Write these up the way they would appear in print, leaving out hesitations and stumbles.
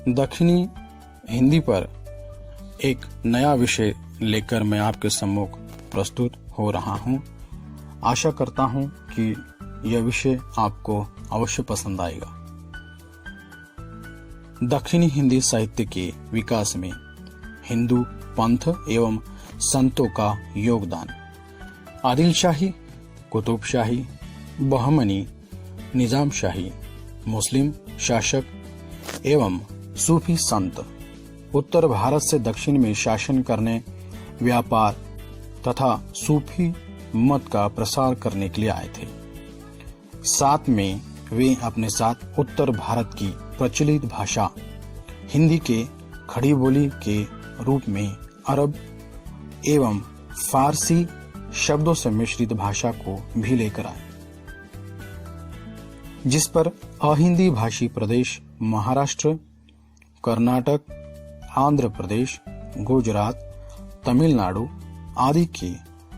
दक्षिणी हिंदी पर एक नया विषय लेकर मैं आपके सम्मुख प्रस्तुत हो रहा हूं। आशा करता हूं कि यह विषय आपको अवश्य पसंद आएगा। दक्षिणी हिंदी साहित्य के विकास में हिंदू पंथ एवं संतों का योगदान। आदिलशाही, कुतुबशाही, बहमनी, निजामशाही, मुस्लिम शासक एवं सूफी संत उत्तर भारत से दक्षिण में शासन करने, व्यापार तथा सूफी मत का प्रसार करने के लिए आए थे। साथ में वे अपने साथ उत्तर भारत की प्रचलित भाषा हिंदी के खड़ी बोली के रूप में अरब एवं फारसी शब्दों से मिश्रित भाषा को भी लेकर आए, जिस पर अहिंदी भाषी प्रदेश महाराष्ट्र, कर्नाटक, आंध्र प्रदेश, गुजरात, तमिलनाडु आदि की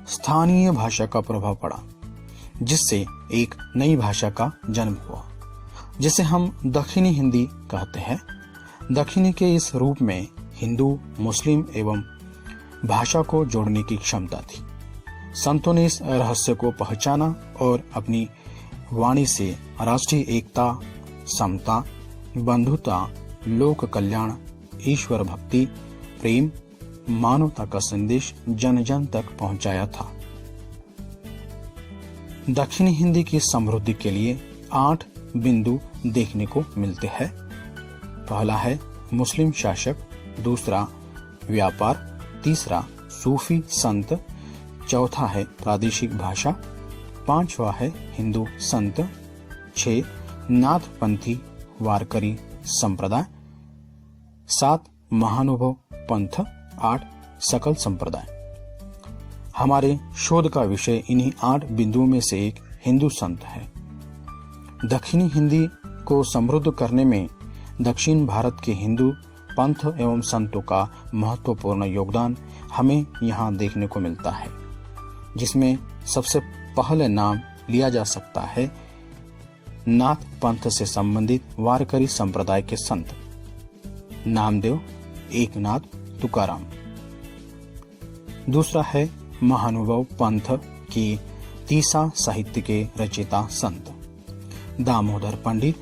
स्थानीय भाषा का प्रभाव पड़ा, जिससे एक नई भाषा का जन्म हुआ, जिसे हम दक्षिणी हिंदी कहते हैं। दक्षिणी के इस रूप में हिंदू, मुस्लिम एवं भाषा को जोड़ने की क्षमता थी। संतों ने इस रहस्य को पहचाना और अपनी वाणी से राष्ट्रीय एकता, समता, बंधुता, लोक कल्याण, ईश्वर भक्ति, प्रेम, मानवता का संदेश जन जन तक पहुंचाया था। दक्षिणी हिंदी की समृद्धि के लिए 8 बिंदु देखने को मिलते हैं। पहला है मुस्लिम शासक, दूसरा व्यापार, तीसरा सूफी संत, चौथा है प्रादेशिक भाषा, 5वां है हिंदू संत, 6 नाथपंथी वारकरी संप्रदाय, 7 महानुभव पंथ, 8 सकल संप्रदाय। हमारे शोध का विषय इन्हीं 8 बिंदुओं में से एक हिंदू संत है। दक्षिणी हिंदी को समृद्ध करने में दक्षिण भारत के हिंदू पंथ एवं संतों का महत्वपूर्ण योगदान हमें यहाँ देखने को मिलता है, जिसमें सबसे पहले नाम लिया जा सकता है नाथ पंथ से संबंधित वारकरी संप्रदाय के संत नामदेव, एकनाथ, तुकाराम। दूसरा है महानुभव पंथ की तीसा साहित्य के रचयिता संत दामोदर पंडित,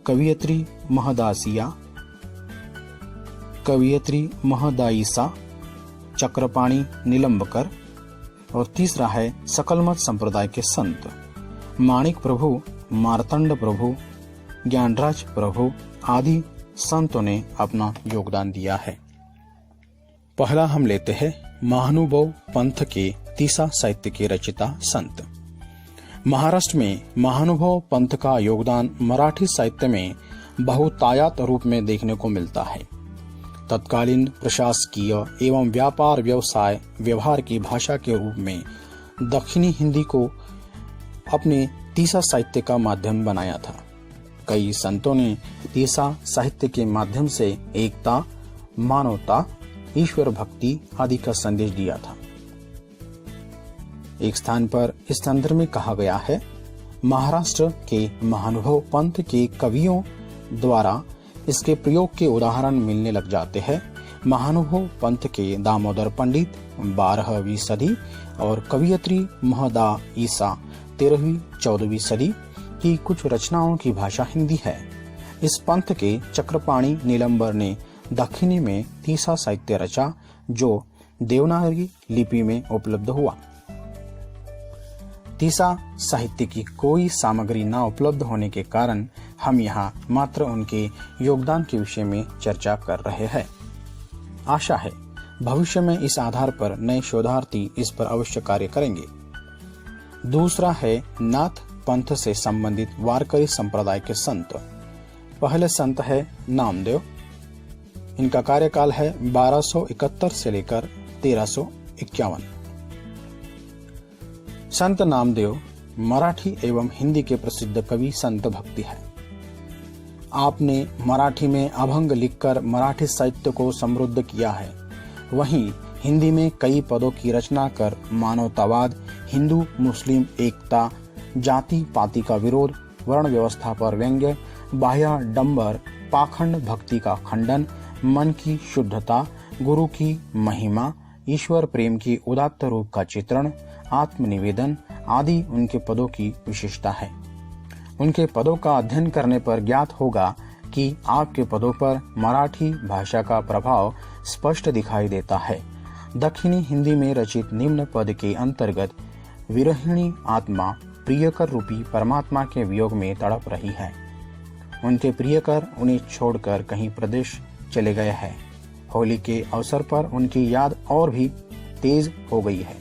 कवियत्री महदायिसा, चक्रपाणी निलंबकर। और तीसरा है सकलमत संप्रदाय के संत माणिक प्रभु, मार्तंड प्रभु, ज्ञानराज प्रभु आदि संतों ने अपना योगदान दिया है। पहला हम लेते हैं महानुभव पंथ के तीसा साहित्य के रचयिता संत। महाराष्ट्र में महानुभव पंथ का योगदान मराठी साहित्य में बहुतायत रूप में देखने को मिलता है। तत्कालीन प्रशासकीय एवं व्यापार व्यवसाय व्यवहार की भाषा के रूप में दक्षिणी हिंदी को अपने तीसा साहित्य का माध्यम बनाया था। कई संतों ने तीसा साहित्य के माध्यम से एकता, मानवता, ईश्वर भक्ति आदि का संदेश दिया था। एक स्थान पर इस संदर्भ में कहा गया है, महाराष्ट्र के महानुभव पंथ के कवियों द्वारा इसके प्रयोग के उदाहरण मिलने लग जाते हैं। महानुभव पंथ के दामोदर पंडित 12वीं सदी और कवियत्री महदायिसा 13वीं-14वीं सदी की कुछ रचनाओं की भाषा हिंदी है। इस पंथ के चक्रपाणी निलंबर ने दक्षिणी में तीसा साहित्य रचा, जो देवनागरी लिपि में उपलब्ध हुआ। तीसा साहित्य की कोई सामग्री न उपलब्ध होने के कारण हम यहाँ मात्र उनके योगदान के विषय में चर्चा कर रहे हैं। आशा है भविष्य में इस आधार पर नए शोधार्थी इस पर अवश्य कार्य करेंगे। दूसरा है नाथ पंथ से संबंधित वारकरी संप्रदाय के संत। पहले संत है नामदेव। इनका कार्यकाल है 1271 से लेकर 1351। संत नामदेव मराठी एवं हिंदी के प्रसिद्ध कवि संत भक्ति है। आपने मराठी में अभंग लिखकर मराठी साहित्य को समृद्ध किया है। वहीं हिंदी में कई पदों की रचना कर मानवतावाद, हिंदू मुस्लिम एकता, जाति पाति का विरोध, वर्ण व्यवस्था पर व्यंग्य, बाह्याडंबर पाखंड भक्ति का खंडन, मन की शुद्धता, गुरु की महिमा, ईश्वर प्रेम की उदात्त रूप का चित्रण, आत्मनिवेदन आदि उनके पदों की विशेषता है। उनके पदों का अध्ययन करने पर ज्ञात होगा कि आपके पदों पर मराठी भाषा का प्रभाव स्पष्ट दिखाई देता है। दक्षिणी हिंदी में रचित निम्न पद के अंतर्गत विरहिणी आत्मा प्रियकर रूपी परमात्मा के वियोग में तड़प रही है। उनके प्रियकर उन्हें छोड़कर कहीं प्रदेश चले गए हैं। होली के अवसर पर उनकी याद और भी तेज हो गई है।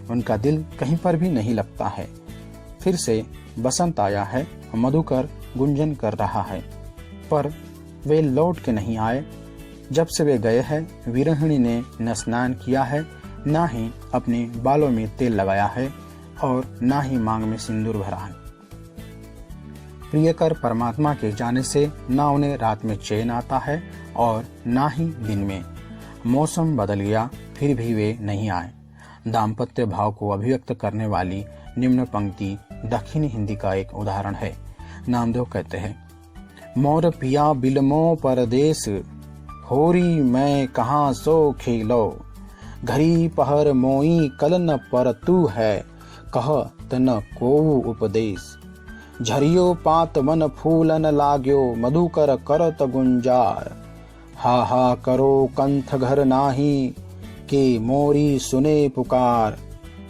उनका दिल कहीं पर भी नहीं लगता है। फिर से बसंत आया है, मधुकर गुंजन कर रहा है, पर वे लौट के नहीं आए। जब से वे गए हैं, विरहिणी ने न स्नान किया है, न ही अपने बालों में तेल लगाया है और न ही मांग में सिंदूर भरा है। प्रियकर परमात्मा के जाने से न उन्हें रात में चैन आता है और न ही दिन में। मौसम बदल गया, फिर भी वे नहीं आए। दाम्पत्य भाव को अभिव्यक्त करने वाली निम्न पंक्ति दक्षिणी हिंदी का एक उदाहरण है। नामदेव कहते हैं, मोर पिया बिलमो परदेस, होरी मैं कहाँ सो खेलो, घरी पहर मोई कल न पर तू है, कह तन को उपदेश, झरियो पात मन फूलन लाग्यो, मधुकर करत गुंजार, हा हा करो कंठ घर नाही, के मोरी सुने पुकार,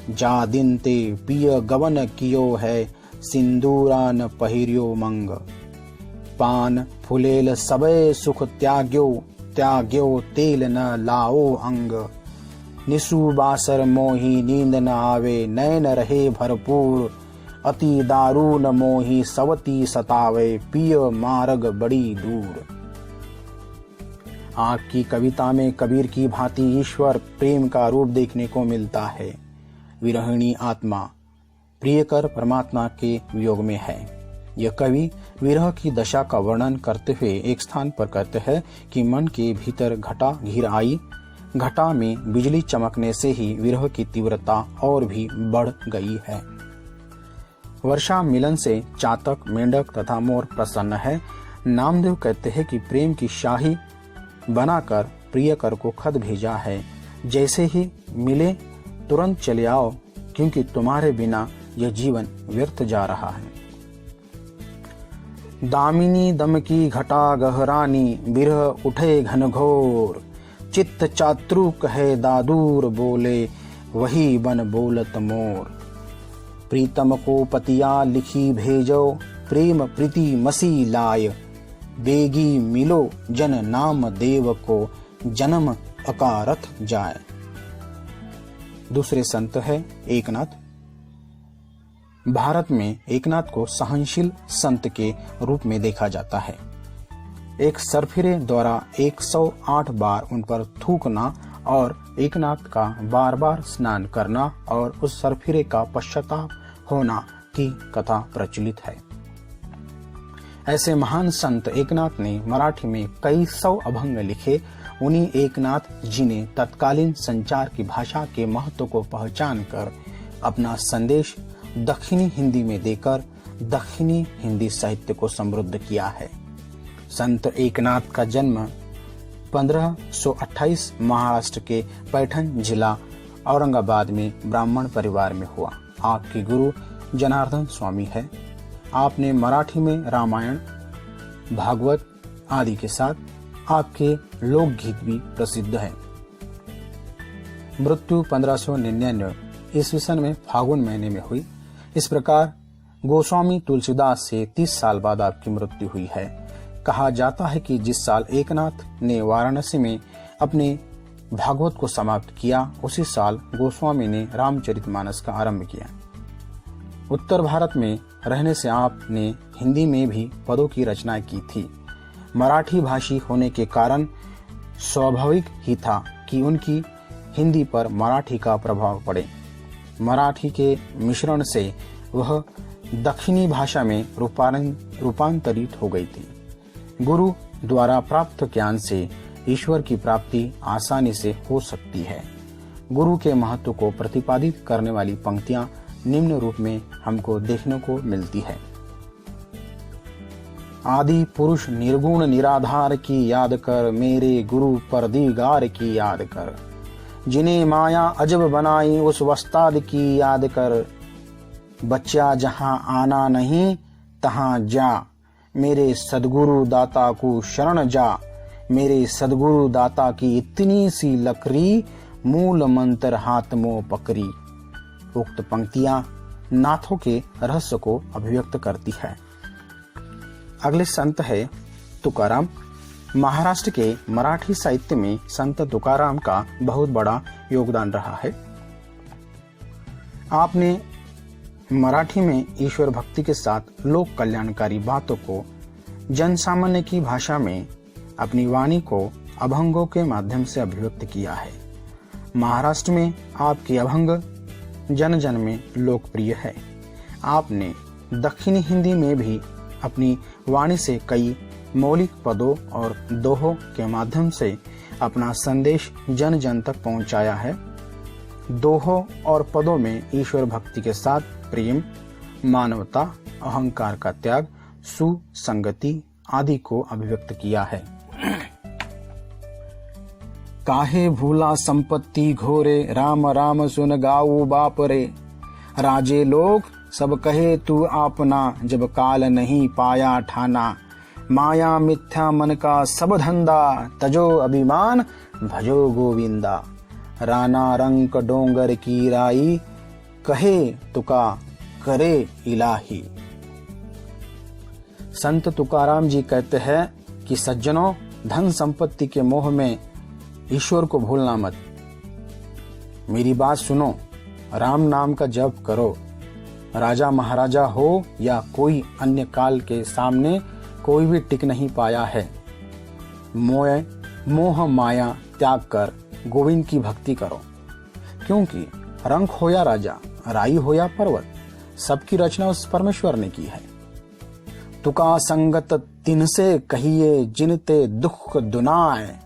जा दिन ते पिय गवन कियो है, सिंदूरान पहिरियो मंग, पान फुलेल सबे सुख त्याग्यो, त्याग्यो तेल न लाओ अंग, निसु बासर मोही नींद न आवे, नैन रहे भरपूर, अति दारुण मोही सवती सतावे, पिय मार्ग बड़ी दूर। आपकी कविता में कबीर की भांति ईश्वर प्रेम का रूप देखने को मिलता है। विरहिणी आत्मा प्रियकर परमात्मा के वियोग में है। यह कवि विरह की दशा का वर्णन करते हुए एक स्थान पर कहते हैं कि मन के भीतर घटा घिर आई, घटा में बिजली चमकने से ही विरह की तीव्रता और भी बढ़ गई है। वर्षा मिलन से चातक, मेंढक तथा मोर प्रसन्न है। नामदेव कहते हैं कि प्रेम की शाही बनाकर प्रियकर को खत भेजा है, जैसे ही मिले तुरंत चले आओ, क्योंकि तुम्हारे बिना यह जीवन व्यर्थ जा रहा है। दामिनी दम की घटा गहरानी, बिरह उठे घनघोर, चित्त चात्रुक है दादूर बोले, वही बन बोलत मोर, प्रीतम को पतिया लिखी भेजो, प्रेम प्रीति मसी लाय, बेगी मिलो जन नाम देव को, जन्म अकारथ जाए। दूसरे संत है एकनाथ। भारत में एकनाथ को सहनशील संत के रूप में देखा जाता है। एक सरफिरे द्वारा 108 बार उन पर थूकना और एकनाथ का बार बार स्नान करना और उस सरफिरे का पश्चाताप होना की कथा प्रचलित है। ऐसे महान संत एकनाथ ने मराठी में कई 100 अभंग लिखे। उन्हीं एकनाथ जी ने तत्कालीन संचार की भाषा के महत्व को पहचान कर अपना संदेश दक्षिणी हिंदी में देकर दक्षिणी हिंदी साहित्य को समृद्ध किया है। संत एकनाथ का जन्म 1528 महाराष्ट्र के पैठण जिला औरंगाबाद में ब्राह्मण परिवार में हुआ। आपके गुरु जनार्दन स्वामी है। आपने मराठी में रामायण, भागवत आदि के साथ आपके लोकगीत भी प्रसिद्ध है। मृत्यु 1599 ईस्वी सन में फागुन महीने में हुई। इस प्रकार गोस्वामी तुलसीदास से 30 साल बाद आपकी मृत्यु हुई है। कहा जाता है कि जिस साल एकनाथ ने वाराणसी में अपने भागवत को समाप्त किया, उसी साल गोस्वामी ने रामचरितमानस का आरंभ किया। उत्तर भारत में रहने से आपने हिंदी में भी पदों की रचना की थी। मराठी भाषी होने के कारण स्वाभाविक ही था कि उनकी हिंदी पर मराठी का प्रभाव पड़े। मराठी के मिश्रण से वह दक्षिणी भाषा में रूपांतरित हो गई थी। गुरु द्वारा प्राप्त ज्ञान से ईश्वर की प्राप्ति आसानी से हो सकती है। गुरु के महत्व को प्रतिपादित करने वाली पंक्तियां निम्न रूप में हमको देखने को मिलती है। आदि पुरुष निर्गुण निराधार की याद कर, मेरे गुरु परदिगार की याद कर। जिन्हें माया अजब बनाई उस वस्ताद की याद कर। बच्चा जहां आना नहीं तहां जा, मेरे सदगुरु दाता को शरण जा। मेरे सदगुरु दाता की इतनी सी लकड़ी, मूल मंत्र हाथ मो पकड़ी। उक्त पंक्तियां नाथों के रहस्य को अभिव्यक्त करती है। अगले संत है तुकाराम। महाराष्ट्र के मराठी साहित्य में संत तुकाराम का बहुत बड़ा योगदान रहा है। आपने मराठी में ईश्वर भक्ति के साथ लोक कल्याणकारी बातों को जन सामान्य की भाषा में अपनी वाणी को अभंगों के माध्यम से अभिव्यक्त किया है। महाराष्ट्र में आपके अभंग जन जन में लोकप्रिय है। आपने दक्षिणी हिंदी में भी अपनी वाणी से कई मौलिक पदों और दोहों के माध्यम से अपना संदेश जन जन तक पहुंचाया है। दोहों और पदों में ईश्वर भक्ति के साथ प्रेम, मानवता, अहंकार का त्याग, सुसंगति आदि को अभिव्यक्त किया है। काहे भूला संपत्ति घोरे, राम राम सुन गाऊ बाप रे। राजे लोग सब कहे तू आपना, जब काल नहीं पाया ठाना। माया मिथ्या मन का सब धंधा, तजो अभिमान भजो गोविंदा। राना रंक डोंगर की राई, कहे तुका करे इलाही। संत तुकाराम जी कहते हैं कि सज्जनों, धन संपत्ति के मोह में ईश्वर को भूलना मत। मेरी बात सुनो, राम नाम का जप करो। राजा महाराजा हो या कोई अन्य काल के सामने कोई भी टिक नहीं पाया है। मोह माया त्याग कर गोविंद की भक्ति करो, क्योंकि रंक हो या राजा, राई हो या पर्वत, सबकी रचना उस परमेश्वर ने की है। तुका संगत तिनसे कहिए, जिनते दुख दुनाए।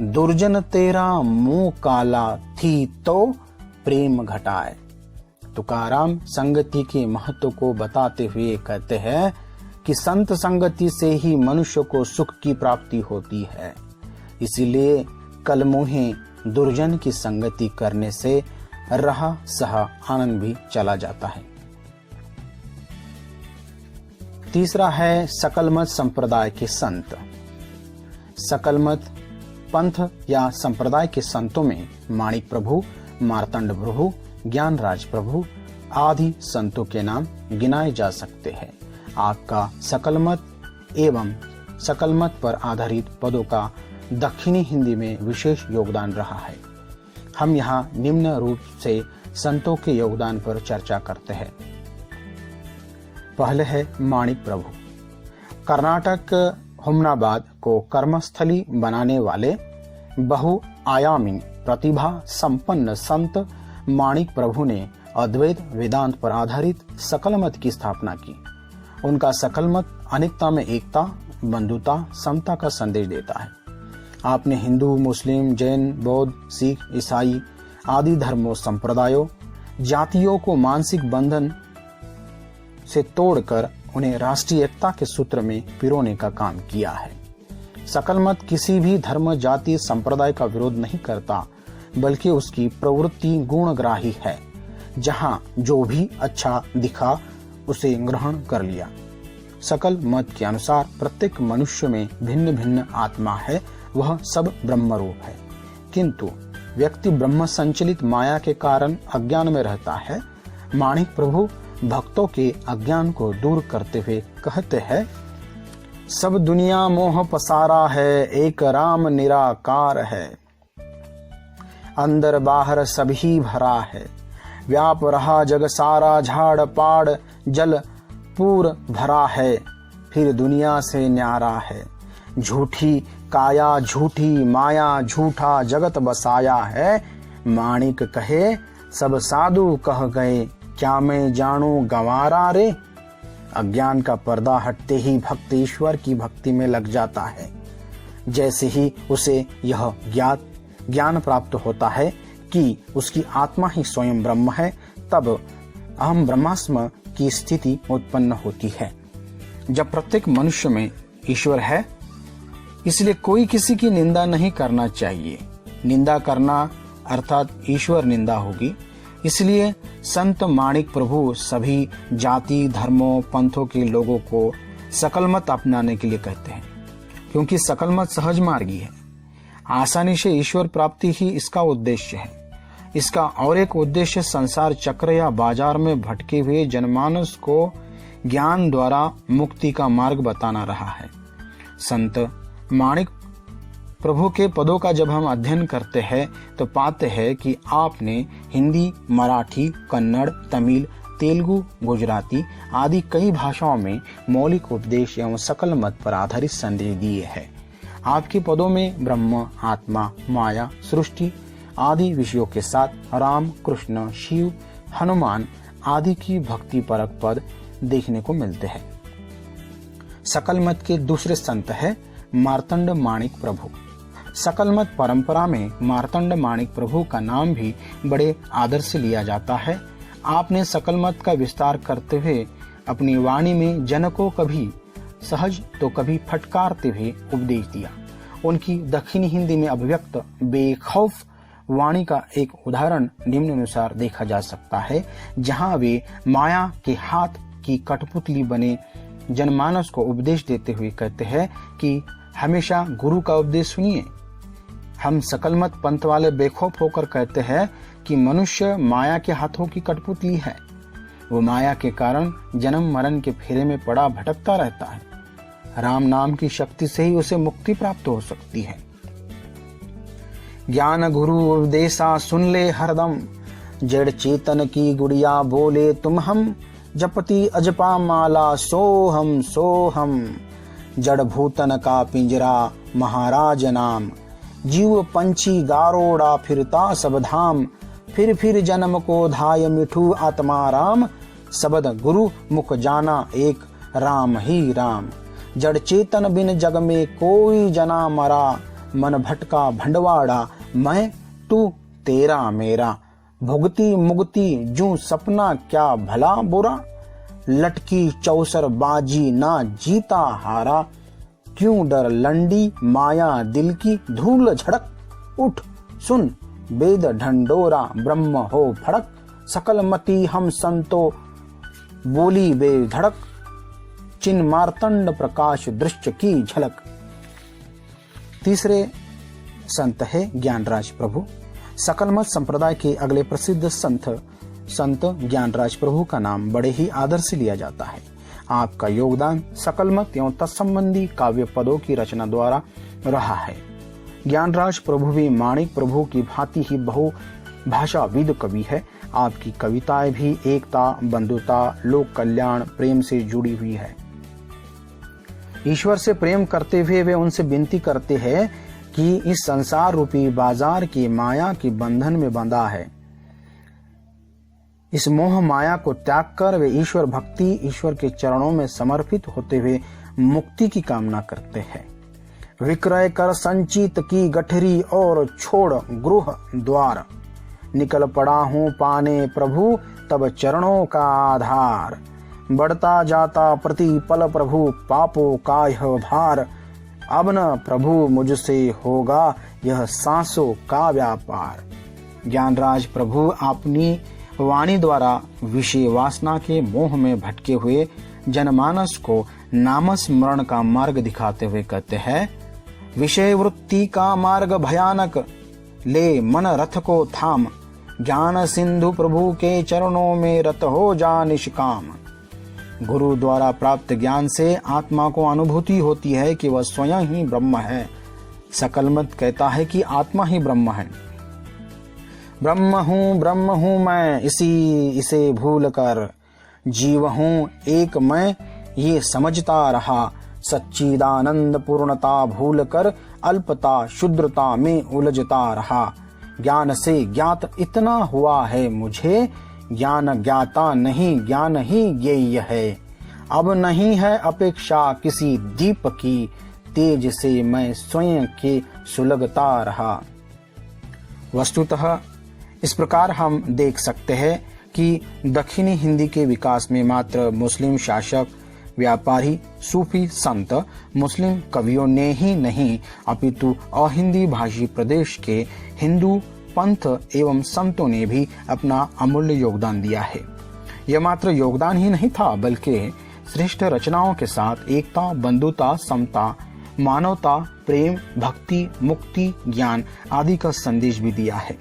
दुर्जन तेरा मुंह काला, थी तो प्रेम घटाए। तुकाराम संगति के महत्व को बताते हुए कहते हैं कि संत संगति से ही मनुष्य को सुख की प्राप्ति होती है। इसीलिए कलमुहे दुर्जन की संगति करने से रहा सहा आनंद भी चला जाता है। तीसरा है सकलमत संप्रदाय के संत। सकलमत पंथ या संप्रदाय के संतों में माणिक प्रभु, मार्तंड प्रभु, ज्ञानराज प्रभु आदि संतों के नाम गिनाए जा सकते हैं। आपका सकलमत एवं सकलमत पर आधारित पदों का दक्षिणी हिंदी में विशेष योगदान रहा है। हम यहाँ निम्न रूप से संतों के योगदान पर चर्चा करते हैं। पहले है माणिक प्रभु। कर्नाटक हुमनाबाद को कर्मस्थली बनाने वाले बहुआयामी प्रतिभा संपन्न संत माणिक प्रभु ने अद्वैत वेदांत पर आधारित सकलमत की स्थापना की। उनका सकलमत अनेकता में एकता, बंधुता, समता का संदेश देता है। आपने हिंदू, मुस्लिम, जैन, बौद्ध, सिख, ईसाई आदि धर्मों, संप्रदायों, जातियों को मानसिक बंधन से तोड़कर उन्हें राष्ट्रीय एकता के सूत्र में पिरोने का काम किया है। सकलमत किसी भी धर्म, जाति, संप्रदाय का विरोध नहीं करता, बल्कि उसकी प्रवृत्ति गुणग्राही है। जहां जो भी अच्छा दिखा उसे ग्रहण कर लिया। सकल मत के अनुसार प्रत्येक मनुष्य में भिन्न भिन्न आत्मा है, वह सब ब्रह्म रूप है, किंतु व्यक्ति ब्रह्म संचलित माया के कारण अज्ञान में रहता है। माणिक प्रभु भक्तों के अज्ञान को दूर करते हुए कहते हैं, सब दुनिया मोह पसारा है, एक राम निराकार है। अंदर बाहर सभी भरा है, व्याप रहा जग सारा, झाड़ पाड़ जल पूर भरा है, फिर दुनिया से न्यारा है। झूठी काया झूठी माया, झूठा जगत बसाया है। माणिक कहे सब साधु कह गए, क्या मैं जानू गंवारा रे। अज्ञान का पर्दा हटते ही भक्त ईश्वर की भक्ति में लग जाता है। जैसे ही उसे यह ज्ञान प्राप्त होता है कि उसकी आत्मा ही स्वयं ब्रह्म है, तब अहम ब्रह्मास्म की स्थिति उत्पन्न होती है। जब प्रत्येक मनुष्य में ईश्वर है, इसलिए कोई किसी की निंदा नहीं करना चाहिए। निंदा करना अर्थात ईश्वर निंदा होगी। इसलिए संत माणिक प्रभु सभी जाति, धर्मों, पंथों के लोगों को सकल मत अपनाने के लिए कहते हैं, क्योंकि सकल मत सहज मार्गी है। आसानी से ईश्वर प्राप्ति ही इसका उद्देश्य है। इसका और एक उद्देश्य संसार चक्र या बाजार में भटके हुए जनमानस को ज्ञान द्वारा मुक्ति का मार्ग बताना रहा है। संत माणिक प्रभु के पदों का जब हम अध्ययन करते हैं तो पाते हैं कि आपने हिंदी, मराठी, कन्नड़, तमिल, तेलुगु, गुजराती आदि कई भाषाओं में मौलिक उपदेश एवं सकल मत पर आधारित संदेश दिए हैं। आपके पदों में ब्रह्म, आत्मा, माया, सृष्टि आदि विषयों के साथ राम, कृष्ण, शिव, हनुमान आदि की भक्ति परक पद देखने को मिलते हैं। सकल मत के दूसरे संत है मार्तंड माणिक प्रभु। सकल मत परंपरा में मार्तंड माणिक प्रभु का नाम भी बड़े आदर से लिया जाता है। आपने सकल मत का विस्तार करते हुए अपनी वाणी में जन को कभी सहज तो कभी फटकारते हुए उपदेश दिया। उनकी दक्षिणी हिंदी में अभिव्यक्त बेखौफ वाणी का एक उदाहरण निम्नानुसार देखा जा सकता है, जहां वे माया के हाथ की कठपुतली बने जनमानस को उपदेश देते हुए कहते हैं कि हमेशा गुरु का उपदेश सुनिए। हम सकल मत पंथ वाले बेखौफ होकर कहते हैं कि मनुष्य माया के हाथों की कठपुतली है। वो माया के कारण जन्म मरण के फेरे में पड़ा भटकता रहता है। राम नाम की शक्ति से ही उसे मुक्ति प्राप्त हो सकती है। ज्ञान गुरु उपदेशा सुन ले हरदम, जड़ चेतन की गुड़िया बोले तुम हम, जपति अजपा माला सोहम सोहम, जड़ भूतन का पिंजरा महाराज नाम, जीव पंछी गारोड़ा फिरता सब धाम, फिर जन्म को धाय मिठू आत्मा राम, सबद गुरु मुख जाना एक राम ही राम, जड़ चेतन बिन जग में कोई जना मरा, मन भटका भंडवाड़ा मैं तू तेरा मेरा, भुगती मुगती जू सपना क्या भला बुरा, लटकी चौसर बाजी ना जीता हारा, क्यों डर लंडी माया दिल की धूल झड़क, उठ सुन वेद ढंडोरा ब्रह्म हो फड़क, सकल मति हम संतो बोली बेधड़क, चिन मार्तंड प्रकाश दृश्य की झलक। तीसरे संत है ज्ञानराज प्रभु। सकल मत संप्रदाय के अगले प्रसिद्ध संत ज्ञानराज प्रभु का नाम बड़े ही आदर से लिया जाता है। आपका योगदान सकल मत एवं तत्संबंधी काव्य पदों की रचना द्वारा रहा है। ज्ञानराज प्रभु भी माणिक प्रभु की भांति ही बहु भाषाविद कवि है। आपकी कविताएं भी एकता, बंधुता, लोक कल्याण, प्रेम से जुड़ी हुई है। ईश्वर से प्रेम करते हुए वे उनसे विनती करते हैं कि इस संसार रूपी बाजार की माया के बंधन में बंधा है, इस मोह माया को त्याग कर वे ईश्वर भक्ति, ईश्वर के चरणों में समर्पित होते हुए मुक्ति की कामना करते हैं। विक्रय कर संचित की गठरी और छोड़ गृह द्वार, निकल पड़ा हूँ पाने प्रभु तब चरणों का आधार, बढ़ता जाता प्रति पल प्रभु पापों का यह भार, अब न प्रभु मुझसे होगा यह सांसों का व्यापार। ज्ञानराज प्रभु अपनी वाणी द्वारा विषय वासना के मोह में भटके हुए जनमानस को नामस्मरण का मार्ग दिखाते हुए कहते हैं, विषय वृत्ति का मार्ग भयानक, ले मन रथ को थाम, ज्ञान सिंधु प्रभु के चरणों में रत हो जा निष्काम। गुरु द्वारा प्राप्त ज्ञान से आत्मा को अनुभूति होती है कि वह स्वयं ही ब्रह्म है। सकल मत कहता है कि आत्मा ही ब्रह्म है। ब्रह्म हूँ मैं इसे भूल कर, जीव हूँ एक मैं ये समझता रहा, सच्चिदानंद पूर्णता भूल कर अल्पता शुद्रता में उलझता रहा। ज्ञान से ज्ञात इतना हुआ है मुझे, ज्ञान ज्ञाता नहीं ज्ञान ही ज्ञेय है। अब नहीं है अपेक्षा किसी दीप की, तेज से मैं स्वयं के सुलगता रहा। वस्तुतः इस प्रकार हम देख सकते हैं कि दक्षिणी हिंदी के विकास में मात्र मुस्लिम शासक व्यापारी, सूफी संत, मुस्लिम कवियों ने ही नहीं अपितु अहिंदी भाषी प्रदेश के हिंदू पंथ एवं संतों ने भी अपना अमूल्य योगदान दिया है। यह मात्र योगदान ही नहीं था बल्कि श्रेष्ठ रचनाओं के साथ एकता, बंधुता, समता, मानवता, प्रेम, भक्ति, मुक्ति, ज्ञान आदि का संदेश भी दिया है।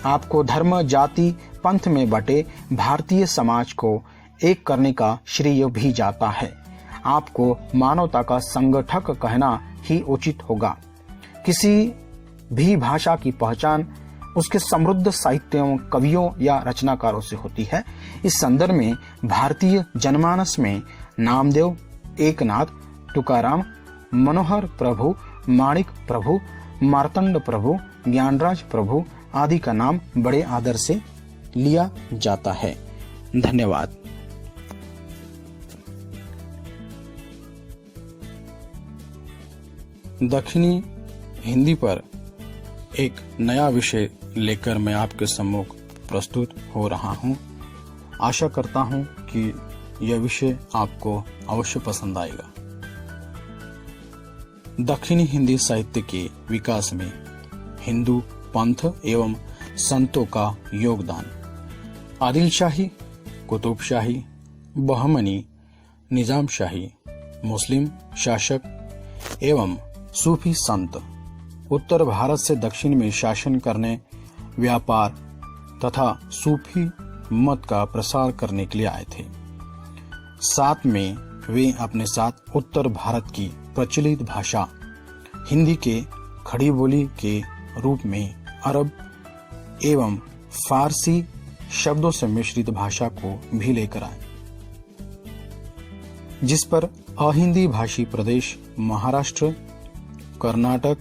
आपको धर्म, जाति, पंथ में बटे भारतीय समाज को एक करने का श्रेय भी जाता है। आपको मानवता का संगठक कहना ही उचित होगा। किसी भी भाषा की पहचान उसके समृद्ध साहित्यों, कवियों या रचनाकारों से होती है। इस संदर्भ में भारतीय जनमानस में नामदेव, एकनाथ, तुकाराम, मनोहर प्रभु, माणिक प्रभु, मार्तंड प्रभु, ज्ञानराज प्रभु आदि का नाम बड़े आदर से लिया जाता है। धन्यवाद। दक्षिणी हिंदी पर एक नया विषय लेकर मैं आपके सम्मुख प्रस्तुत हो रहा हूं। आशा करता हूं कि यह विषय आपको अवश्य पसंद आएगा। दक्षिणी हिंदी साहित्य के विकास में हिंदू पंथ एवं संतों का योगदान। आदिलशाही, कुतुबशाही, बहमनी, निजामशाही, मुस्लिम शासक एवं सूफी संत उत्तर भारत से दक्षिण में शासन करने, व्यापार तथा सूफी मत का प्रसार करने के लिए आए थे। साथ में वे अपने साथ उत्तर भारत की प्रचलित भाषा हिंदी के खड़ी बोली के रूप में अरब एवं फारसी शब्दों से मिश्रित भाषा को भी लेकर आए, जिस पर अहिंदी भाषी प्रदेश महाराष्ट्र, कर्नाटक,